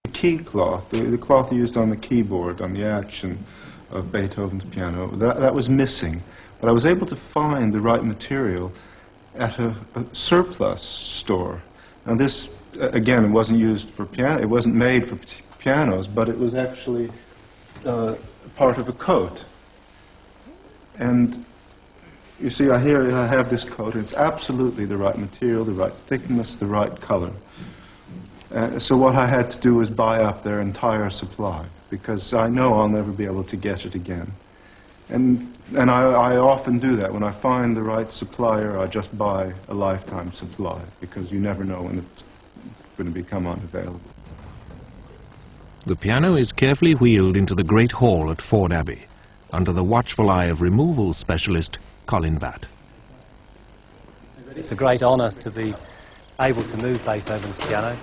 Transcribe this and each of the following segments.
key cloth, the cloth used on the keyboard, on the action of Beethoven's piano, that was missing. But I was able to find the right material at a surplus store. Now this, again, it wasn't used for piano, it wasn't made for pianos, but it was actually part of a coat. And you see, I have this coat, and it's absolutely the right material, the right thickness, the right color. So what I had to do was buy up their entire supply, because I know I'll never be able to get it again. And I often do that. When I find the right supplier, I just buy a lifetime supply, because you never know when it's going to become unavailable. The piano is carefully wheeled into the Great Hall at Ford Abbey, under the watchful eye of removal specialist Colin Batt. It's a great honour to be able to move Beethoven's piano.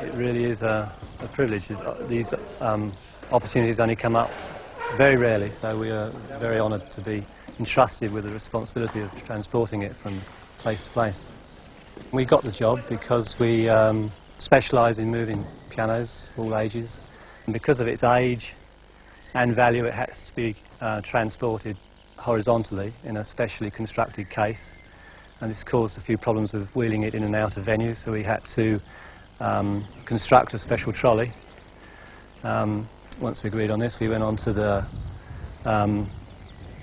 It really is a privilege. These opportunities only come up very rarely, so we are very honoured to be entrusted with the responsibility of transporting it from place to place. We got the job because we specialise in moving pianos, all ages, and because of its age and value, it has to be transported horizontally in a specially constructed case, and this caused a few problems with wheeling it in and out of venues, so we had to construct a special trolley. Once we agreed on this, we went on to the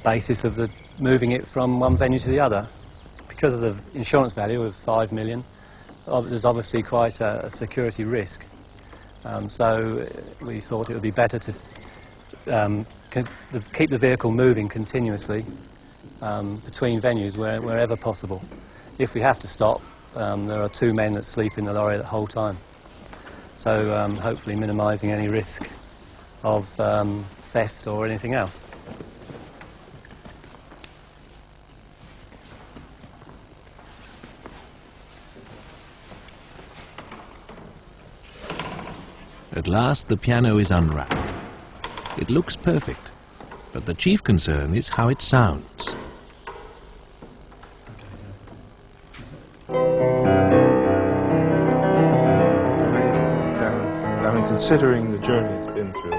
basis of moving it from one venue to the other. Because of the insurance value of $5 million, there's obviously quite a security risk. So we thought it would be better to keep the vehicle moving continuously between venues wherever possible. If we have to stop, there are 2 men that sleep in the lorry the whole time. So hopefully minimising any risk of theft or anything else. At last the piano is unwrapped. It looks perfect, but the chief concern is how it sounds. It's amazing. It sounds, I mean, considering the journey it's been through,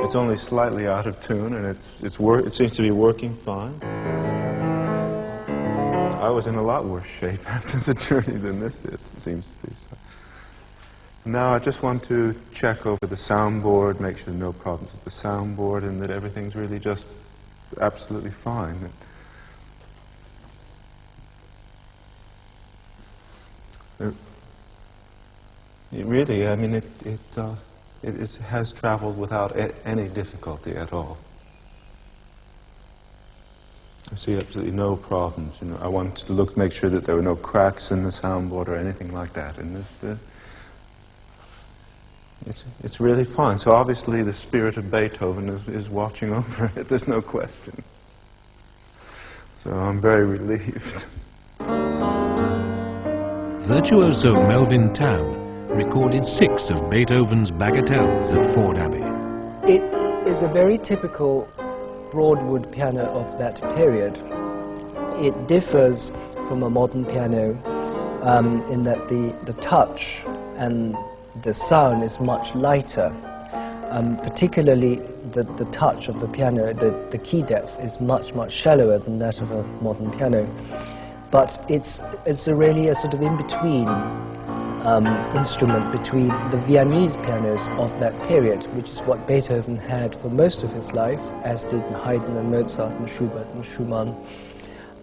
it's only slightly out of tune, and it seems to be working fine. I was in a lot worse shape after the journey than this is, it seems to be. So. Now I just want to check over the soundboard, make sure there are no problems with the soundboard, and that everything's really just absolutely fine. It really, I mean, it has traveled without any difficulty at all. I see absolutely no problems. You know, I wanted to make sure that there were no cracks in the soundboard or anything like that, and it's really fine. So obviously the spirit of Beethoven is watching over it. There's no question. So I'm very relieved. Virtuoso Melvin Town recorded 6 of Beethoven's bagatelles at Ford Abbey. It is a very typical Broadwood piano of that period. It differs from a modern piano in that the touch and the sound is much lighter. Particularly the touch of the piano, the key depth is much shallower than that of a modern piano. But it's really a sort of in-between instrument between the Viennese pianos of that period, which is what Beethoven had for most of his life, as did Haydn and Mozart and Schubert and Schumann,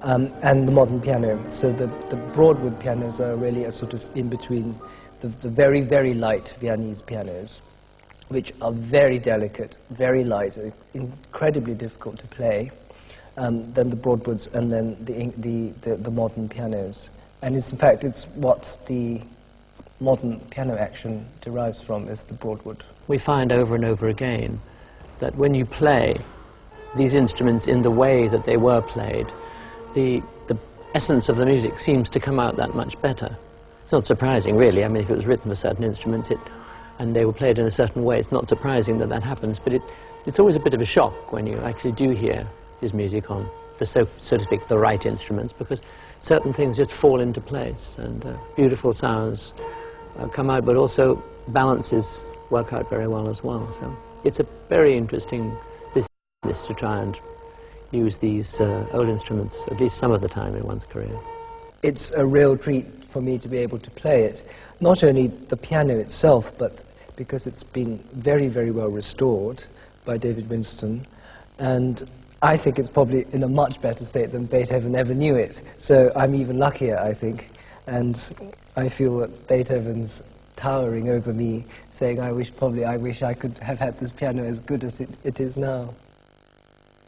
and the modern piano. So the Broadwood pianos are really a sort of in-between the very light Viennese pianos, which are very delicate, very light, incredibly difficult to play, then the Broadwoods and then the modern pianos. And in fact, it's what the modern piano action derives from, is the Broadwood. We find over and over again that when you play these instruments in the way that they were played, the essence of the music seems to come out that much better. It's not surprising, really. I mean, if it was written for certain instruments and they were played in a certain way, it's not surprising that that happens, but it's always a bit of a shock when you actually do hear his music on the, so to speak, the right instruments, because certain things just fall into place, and beautiful sounds come out, but also balances work out very well as well. So it's a very interesting business to try and use these old instruments, at least some of the time in one's career. It's a real treat for me to be able to play it, not only the piano itself, but because it's been very, very well restored by David Winston, and I think it's probably in a much better state than Beethoven ever knew it. So I'm even luckier, I think, and I feel that Beethoven's towering over me, saying I wish I could have had this piano as good as it is now.